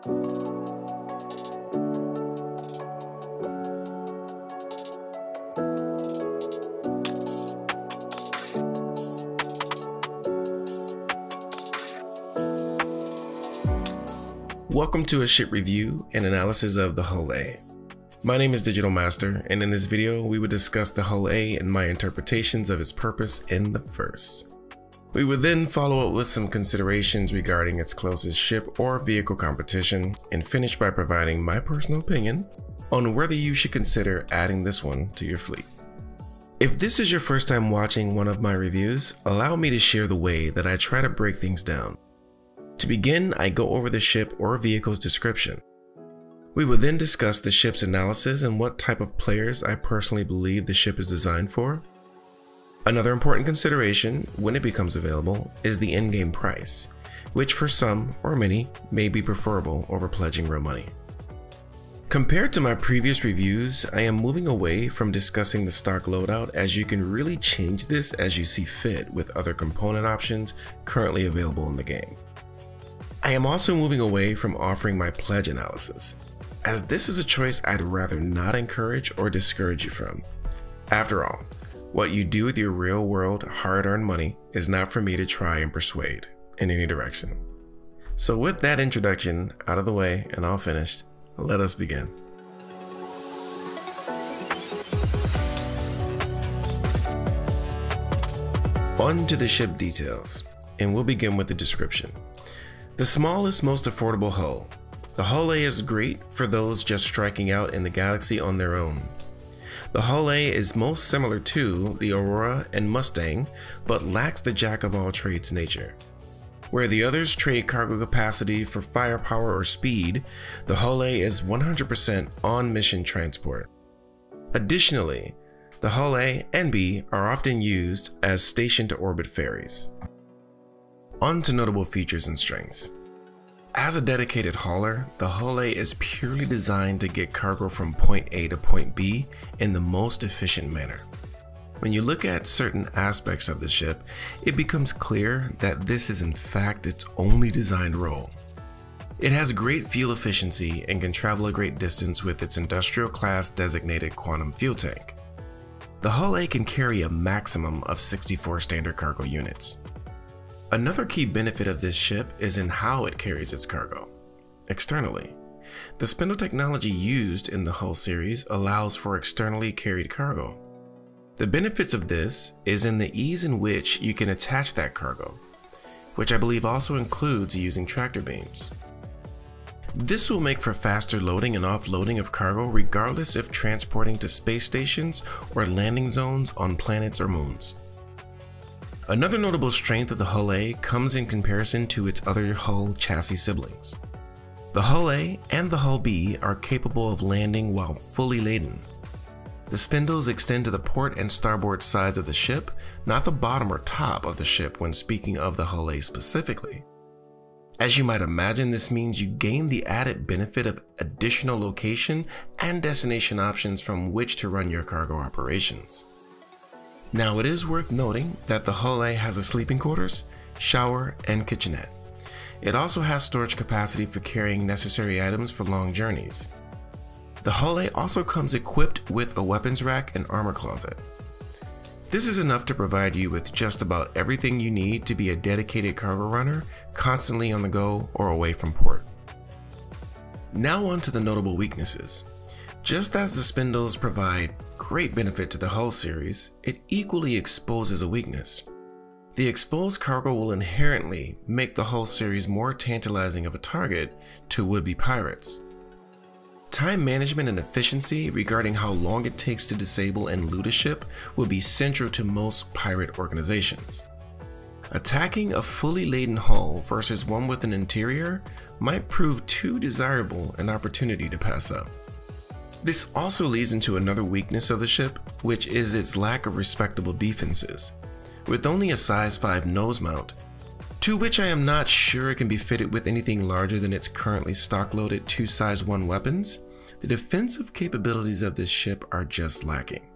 Welcome to a ship review and analysis of the Hull A. My name is Digital Master, and in this video we will discuss the Hull A and my interpretations of its purpose in the verse. We would then follow up with some considerations regarding its closest ship or vehicle competition, and finish by providing my personal opinion on whether you should consider adding this one to your fleet. If this is your first time watching one of my reviews, allow me to share the way that I try to break things down. To begin, I go over the ship or vehicle's description. We will then discuss the ship's analysis and what type of players I personally believe the ship is designed for. Another important consideration, when it becomes available, is the in-game price, which for some, or many, may be preferable over pledging real money. Compared to my previous reviews, I am moving away from discussing the stock loadout, as you can really change this as you see fit with other component options currently available in the game. I am also moving away from offering my pledge analysis, as this is a choice I'd rather not encourage or discourage you from. After all, what you do with your real-world, hard-earned money is not for me to try and persuade in any direction. So with that introduction out of the way and all finished, let us begin. On to the ship details, and we'll begin with the description. The smallest, most affordable hull. The Hull A is great for those just striking out in the galaxy on their own. The Hull A is most similar to the Aurora and Mustang, but lacks the jack-of-all-trades nature. Where the others trade cargo capacity for firepower or speed, the Hull A is 100% on-mission transport. Additionally, the Hull A and B are often used as station-to-orbit ferries. On to notable features and strengths. As a dedicated hauler, the Hull A is purely designed to get cargo from point A to point B in the most efficient manner. When you look at certain aspects of the ship, it becomes clear that this is in fact its only designed role. It has great fuel efficiency and can travel a great distance with its industrial class designated quantum fuel tank. The Hull A can carry a maximum of 64 standard cargo units. Another key benefit of this ship is in how it carries its cargo. Externally, the spindle technology used in the Hull series allows for externally carried cargo. The benefits of this is in the ease in which you can attach that cargo, which I believe also includes using tractor beams. This will make for faster loading and offloading of cargo regardless if transporting to space stations or landing zones on planets or moons. Another notable strength of the Hull A comes in comparison to its other hull chassis siblings. The Hull A and the Hull B are capable of landing while fully laden. The spindles extend to the port and starboard sides of the ship, not the bottom or top of the ship when speaking of the Hull A specifically. As you might imagine, this means you gain the added benefit of additional location and destination options from which to run your cargo operations. Now, it is worth noting that the Hull A has a sleeping quarters, shower, and kitchenette. It also has storage capacity for carrying necessary items for long journeys. The Hull A also comes equipped with a weapons rack and armor closet. This is enough to provide you with just about everything you need to be a dedicated cargo runner, constantly on the go or away from port. Now on to the notable weaknesses. Just as the spindles provide great benefit to the Hull series, it equally exposes a weakness. The exposed cargo will inherently make the Hull series more tantalizing of a target to would-be pirates. Time management and efficiency regarding how long it takes to disable and loot a ship will be central to most pirate organizations. Attacking a fully laden hull versus one with an interior might prove too desirable an opportunity to pass up. This also leads into another weakness of the ship, which is its lack of respectable defenses. With only a size 5 nose mount, to which I am not sure it can be fitted with anything larger than its currently stock-loaded 2 size 1 weapons, the defensive capabilities of this ship are just lacking.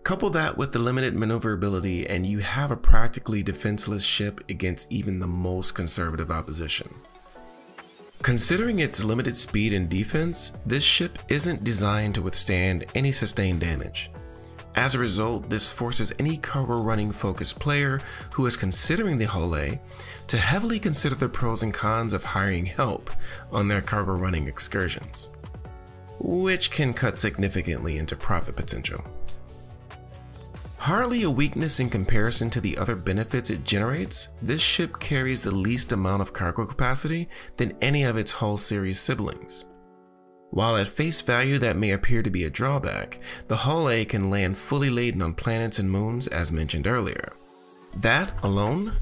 Couple that with the limited maneuverability and you have a practically defenseless ship against even the most conservative opposition. Considering its limited speed and defense, this ship isn't designed to withstand any sustained damage. As a result, this forces any cargo running focused player who is considering the hull A to heavily consider the pros and cons of hiring help on their cargo running excursions, which can cut significantly into profit potential. Hardly a weakness in comparison to the other benefits it generates, this ship carries the least amount of cargo capacity than any of its hull series siblings. While at face value that may appear to be a drawback, the hull A can land fully laden on planets and moons as mentioned earlier. That alone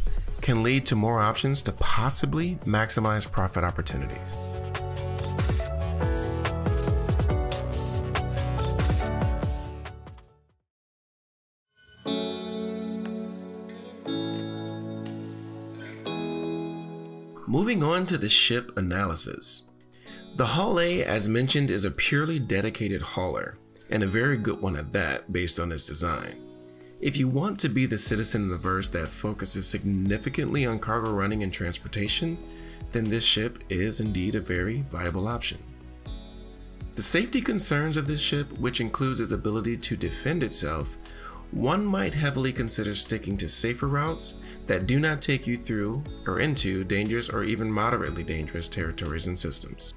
can lead to more options to possibly maximize profit opportunities. Moving on to the ship analysis. The hull A, as mentioned, is a purely dedicated hauler, and a very good one at that based on its design. If you want to be the citizen in the verse that focuses significantly on cargo running and transportation, then this ship is indeed a very viable option. The safety concerns of this ship, which includes its ability to defend itself, one might heavily consider sticking to safer routes that do not take you through or into dangerous or even moderately dangerous territories and systems.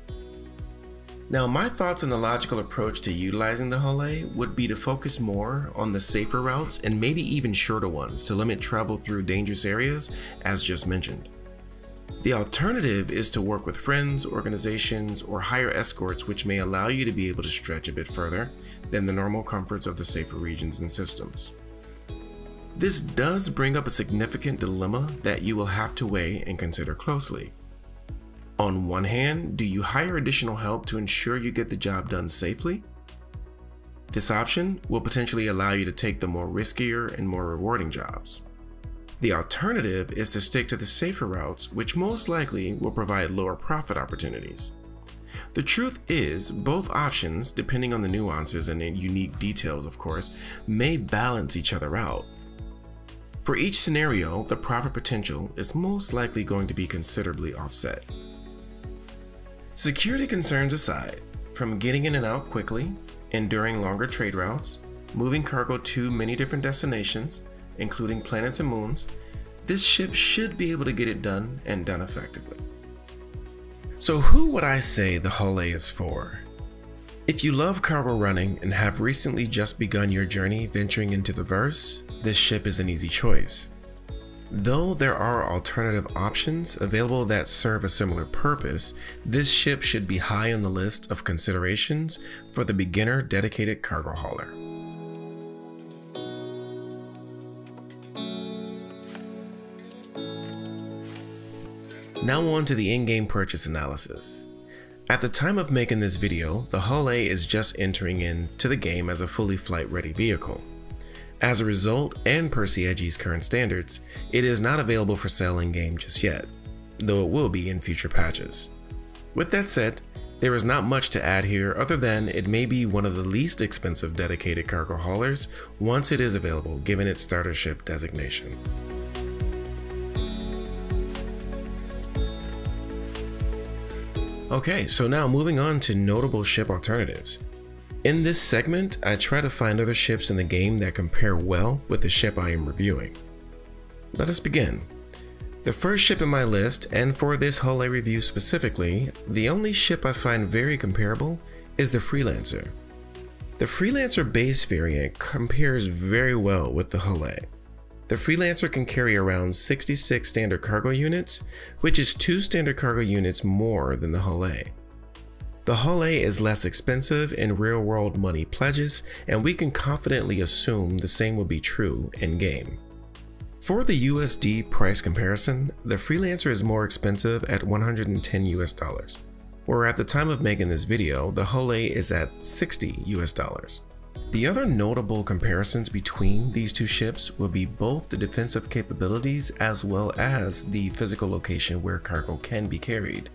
Now, my thoughts on the logical approach to utilizing the hull A would be to focus more on the safer routes and maybe even shorter ones to limit travel through dangerous areas as just mentioned. The alternative is to work with friends, organizations, or hire escorts, which may allow you to be able to stretch a bit further than the normal comforts of the safer regions and systems. This does bring up a significant dilemma that you will have to weigh and consider closely. On one hand, do you hire additional help to ensure you get the job done safely? This option will potentially allow you to take the more riskier and more rewarding jobs. The alternative is to stick to the safer routes, which most likely will provide lower profit opportunities. The truth is, both options, depending on the nuances and unique details of course, may balance each other out. For each scenario, the profit potential is most likely going to be considerably offset. Security concerns aside, from getting in and out quickly, enduring longer trade routes, moving cargo to many different destinations, including planets and moons, this ship should be able to get it done and done effectively. So who would I say the hull A is for? If you love cargo running and have recently just begun your journey venturing into the verse, this ship is an easy choice. Though there are alternative options available that serve a similar purpose, this ship should be high on the list of considerations for the beginner dedicated cargo hauler. Now on to the in-game purchase analysis. At the time of making this video, the hull A is just entering into the game as a fully flight-ready vehicle. As a result, and per CIG's current standards, it is not available for sale in-game just yet, though it will be in future patches. With that said, there is not much to add here other than it may be one of the least expensive dedicated cargo haulers once it is available given its starter ship designation. Okay, so now moving on to notable ship alternatives. In this segment, I try to find other ships in the game that compare well with the ship I am reviewing. Let us begin. The first ship in my list, and for this hull A review specifically, the only ship I find very comparable is the Freelancer. The Freelancer base variant compares very well with the hull A. The Freelancer can carry around 66 standard cargo units, which is 2 standard cargo units more than the hull A. The hull A is less expensive in real-world money pledges, and we can confidently assume the same will be true in-game. For the USD price comparison, the Freelancer is more expensive at $110 US, where at the time of making this video, the hull A is at $60 US. The other notable comparisons between these two ships will be both the defensive capabilities as well as the physical location where cargo can be carried.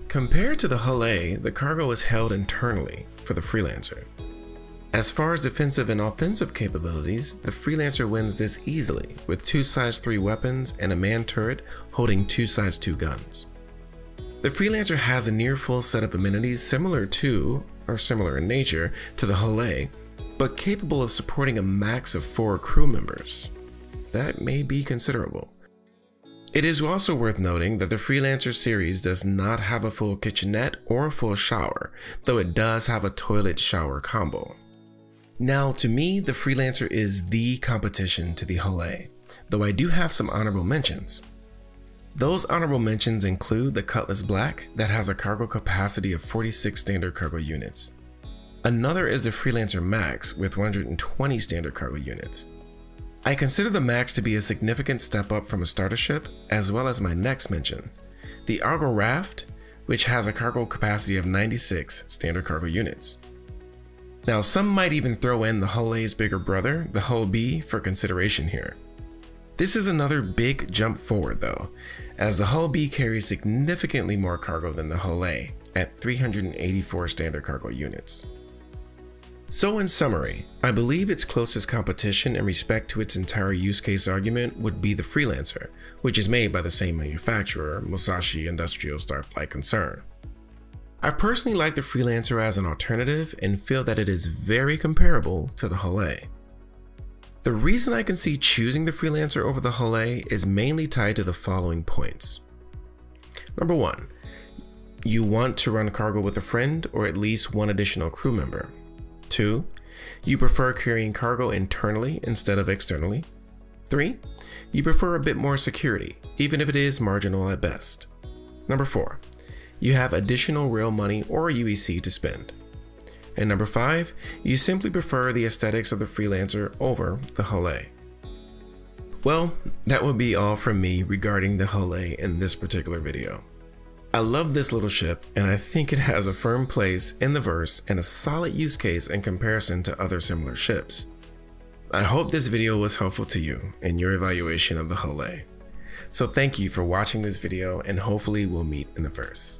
Compared to the hull A, the cargo is held internally for the Freelancer. As far as defensive and offensive capabilities, the Freelancer wins this easily with 2 size 3 weapons and a manned turret holding 2 size 2 guns. The The Freelancer has a near full set of amenities similar to, or similar in nature, to the Hull A, but capable of supporting a max of 4 crew members. That may be considerable. It is also worth noting that the Freelancer series does not have a full kitchenette or a full shower, though it does have a toilet shower combo. Now, to me, the Freelancer is the competition to the Hull A, though I do have some honorable mentions. Those honorable mentions include the Cutlass Black that has a cargo capacity of 46 standard cargo units. Another is the Freelancer Max with 120 standard cargo units. I consider the Max to be a significant step up from a starter ship, as well as my next mention, the Argo Raft, which has a cargo capacity of 96 standard cargo units. Now, some might even throw in the Hull A's bigger brother, the Hull B, for consideration here. This is another big jump forward though, as the Hull B carries significantly more cargo than the Hull A at 384 standard cargo units. So in summary, I believe its closest competition in respect to its entire use case argument would be the Freelancer, which is made by the same manufacturer, Musashi Industrial Starflight Concern. I personally like the Freelancer as an alternative and feel that it is very comparable to the Hull A. The reason I can see choosing the Freelancer over the Hull A is mainly tied to the following points. Number 1, you want to run cargo with a friend or at least one additional crew member. 2, you prefer carrying cargo internally instead of externally. 3, you prefer a bit more security, even if it is marginal at best. Number 4, you have additional rail money or UEC to spend. And number 5, you simply prefer the aesthetics of the Freelancer over the Hull A. Well, that would be all from me regarding the Hull A in this particular video. I love this little ship and I think it has a firm place in the verse and a solid use case in comparison to other similar ships. I hope this video was helpful to you in your evaluation of the Hull A. So thank you for watching this video and hopefully we'll meet in the verse.